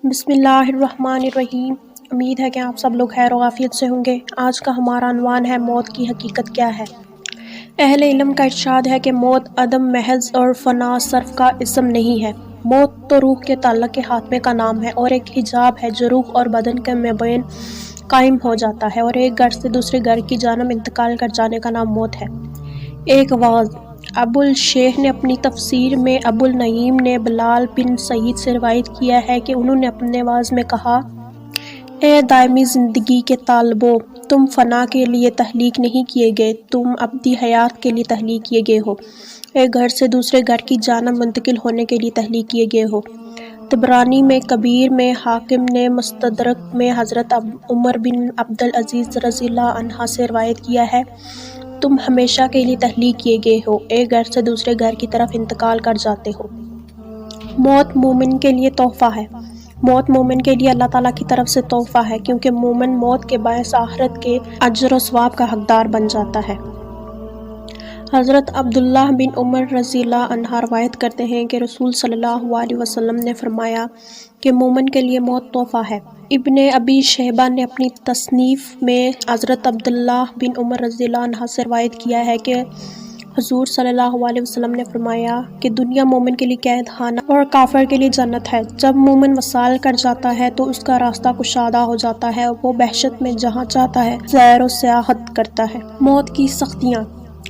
بسم اللہ الرحمن الرحیم۔ امید ہے کہ آپ سب لوگ خیر و عافیت سے ہوں گے۔ آج کا ہمارا عنوان ہے موت کی حقیقت کیا ہے۔ اہل علم کا ارشاد ہے کہ موت عدم محض اور فنا صرف کا اسم نہیں ہے۔ موت تو روح کے تعلق کے خاتمے کا نام ہے اور ایک حجاب ہے جو روح اور بدن کے مابین قائم ہو جاتا ہے، اور ایک گھر سے دوسرے گھر کی جانب انتقال کر جانے کا نام موت ہے۔ ایک واعظ ابو الشیخ نے اپنی تفسیر میں ابو النعیم نے بلال بن سعید سے روایت کیا ہے کہ انہوں نے اپنے واعظ میں کہا: اے دائمی زندگی کے طالبو، تم فنا کے لیے تخلیق نہیں کیے گئے، تم ابدی حیات کے لیے تخلیق کیے گئے ہو، ایک گھر سے دوسرے گھر کی جانب منتقل ہونے کے لیے تخلیق کیے گئے ہو۔ طبرانی میں کبیر میں، حاکم نے مستدرک میں حضرت عمر بن عبدالعزیز رضی اللہ عنہ سے روایت کیا ہے: تم ہمیشہ کے لیے تخلیق کیے گئے ہو، ایک گھر سے دوسرے گھر کی طرف انتقال کر جاتے ہو۔ موت مومن کے لیے تحفہ ہے۔ موت مومن کے لیے اللہ تعالیٰ کی طرف سے تحفہ ہے، کیونکہ مومن موت کے باعث آخرت کے اجر و ثواب کا حقدار بن جاتا ہے۔ حضرت عبداللہ بن عمر رضی اللہ عنہ روایت کرتے ہیں کہ رسول صلی اللہ علیہ وسلم نے فرمایا کہ مومن کے لیے موت تحفہ ہے۔ ابن ابی شیبہ نے اپنی تصنیف میں حضرت عبداللہ بن عمر رضی اللہ عنہ سے روایت کیا ہے کہ حضور صلی اللہ علیہ وسلم نے فرمایا کہ دنیا مومن کے لیے قید خانہ اور کافر کے لیے جنت ہے۔ جب مومن وصال کر جاتا ہے تو اس کا راستہ کشادہ ہو جاتا ہے اور وہ وحشت میں جہاں چاہتا ہے سیر و سیاحت کرتا ہے۔ موت کی سختیاں۔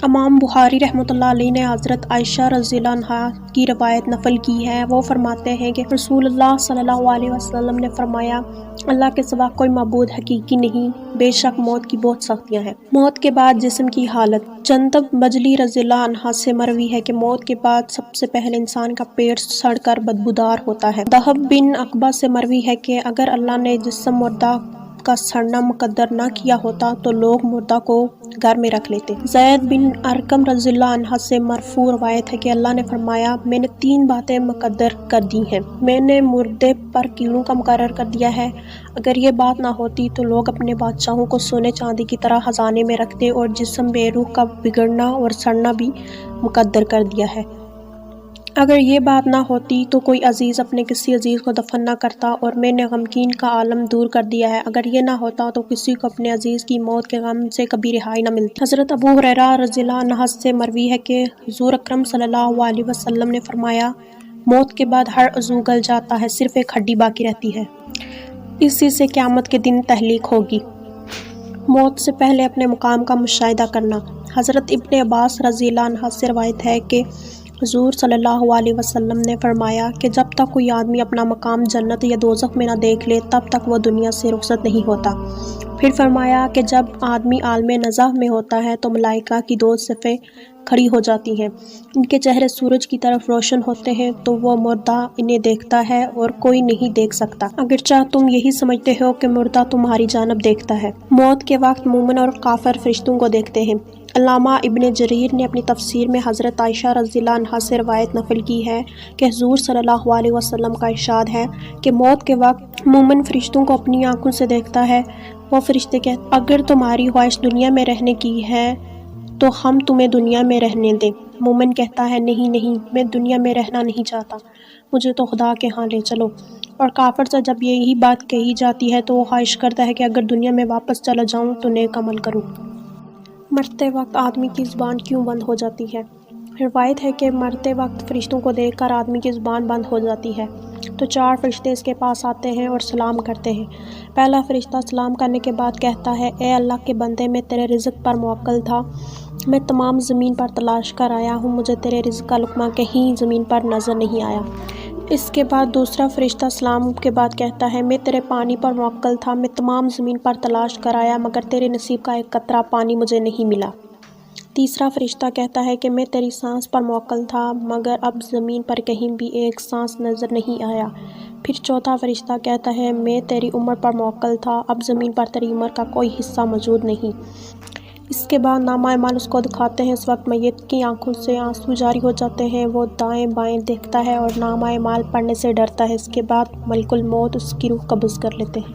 امام بخاری رحمۃ اللہ علیہ نے حضرت عائشہ رضی اللہ عنہا کی روایت نقل کی ہے۔ وہ فرماتے ہیں کہ رسول اللہ صلی اللہ علیہ وسلم نے فرمایا: اللہ کے سوا کوئی معبود حقیقی نہیں، بے شک موت کی بہت سختیاں ہیں۔ موت کے بعد جسم کی حالت۔ جندب بجلی رضی اللہ عنہ سے مروی ہے کہ موت کے بعد سب سے پہلے انسان کا پیٹ سڑ کر بدبودار ہوتا ہے۔ دہب بن عقبہ سے مروی ہے کہ اگر اللہ نے جسم مردہ کا سڑنا مقدر نہ کیا ہوتا تو لوگ مردہ کو گھر میں رکھ لیتے۔ زید بن ارقم رضی اللہ عنہ سے مرفوع روایت ہے کہ اللہ نے فرمایا: میں نے 3 باتیں مقدر کر دی ہیں۔ میں نے مردے پر کیڑوں کا مقرر کر دیا ہے، اگر یہ بات نہ ہوتی تو لوگ اپنے بادشاہوں کو سونے چاندی کی طرح خزانے میں رکھتے، اور جسم بے روح کا بگڑنا اور سڑنا بھی مقدر کر دیا ہے۔ اگر یہ بات نہ ہوتی تو کوئی عزیز اپنے کسی عزیز کو دفن نہ کرتا، اور میں نے غمگین کا عالم دور کر دیا ہے، اگر یہ نہ ہوتا تو کسی کو اپنے عزیز کی موت کے غم سے کبھی رہائی نہ ملتی۔ حضرت ابو ہریرہ رضی اللہ عنہ سے مروی ہے کہ حضور اکرم صلی اللہ علیہ وسلم نے فرمایا: موت کے بعد ہر عضو گل جاتا ہے، صرف ایک ہڈی باقی رہتی ہے، اسی سے قیامت کے دن تخلیق ہوگی۔ موت سے پہلے اپنے مقام کا مشاہدہ کرنا۔ حضرت ابن عباس رضی اللہ عنہ سے روایت ہے کہ حضور صلی اللہ علیہ وسلم نے فرمایا کہ جب تک کوئی آدمی اپنا مقام جنت یا دوزخ میں نہ دیکھ لے تب تک وہ دنیا سے رخصت نہیں ہوتا۔ پھر فرمایا کہ جب آدمی عالم نزع میں ہوتا ہے تو ملائکہ کی 2 صفیں کھڑی ہو جاتی ہیں، ان کے چہرے سورج کی طرف روشن ہوتے ہیں، تو وہ مردہ انہیں دیکھتا ہے اور کوئی نہیں دیکھ سکتا، اگرچہ تم یہی سمجھتے ہو کہ مردہ تمہاری جانب دیکھتا ہے۔ موت کے وقت مومن اور کافر فرشتوں کو دیکھتے ہیں۔ علامہ ابن جریر نے اپنی تفسیر میں حضرت عائشہ رضی اللہ عنہا سے روایت نقل کی ہے کہ حضور صلی اللہ علیہ وسلم کا ارشاد ہے کہ موت کے وقت مومن فرشتوں کو اپنی آنکھوں سے دیکھتا ہے۔ وہ فرشتے کہتے: اگر تمہاری خواہش دنیا میں رہنے کی ہے تو ہم تمہیں دنیا میں رہنے دیں۔ مومن کہتا ہے: نہیں نہیں، میں دنیا میں رہنا نہیں چاہتا، مجھے تو خدا کے ہاں لے چلو۔ اور کافر سے جب یہی بات کہی جاتی ہے تو وہ خواہش کرتا ہے کہ اگر دنیا میں واپس چلا جاؤں تو نیک عمل کروں۔ مرتے وقت آدمی کی زبان کیوں بند ہو جاتی ہے؟ روایت ہے کہ مرتے وقت فرشتوں کو دیکھ کر آدمی کی زبان بند ہو جاتی ہے تو 4 فرشتے اس کے پاس آتے ہیں اور سلام کرتے ہیں۔ پہلا فرشتہ سلام کرنے کے بعد کہتا ہے: اے اللہ کے بندے، میں تیرے رزق پر موکل تھا، میں تمام زمین پر تلاش کر آیا ہوں، مجھے تیرے رزق کا لقمہ کہیں زمین پر نظر نہیں آیا۔ اس کے بعد دوسرا فرشتہ سلام کے بعد کہتا ہے: میں تیرے پانی پر موکل تھا، میں تمام زمین پر تلاش کر آیا مگر تیرے نصیب کا ایک قطرہ پانی مجھے نہیں ملا۔ تیسرا فرشتہ کہتا ہے کہ میں تیری سانس پر موکل تھا مگر اب زمین پر کہیں بھی ایک سانس نظر نہیں آیا۔ پھر چوتھا فرشتہ کہتا ہے: میں تیری عمر پر موکل تھا، اب زمین پر تیری عمر کا کوئی حصہ موجود نہیں۔ اس کے بعد نامہ اعمال اس کو دکھاتے ہیں، اس وقت میت کی آنکھوں سے آنسو جاری ہو جاتے ہیں، وہ دائیں بائیں دیکھتا ہے اور نامہ اعمال پڑھنے سے ڈرتا ہے۔ اس کے بعد ملک الموت اس کی روح قبض کر لیتے ہیں۔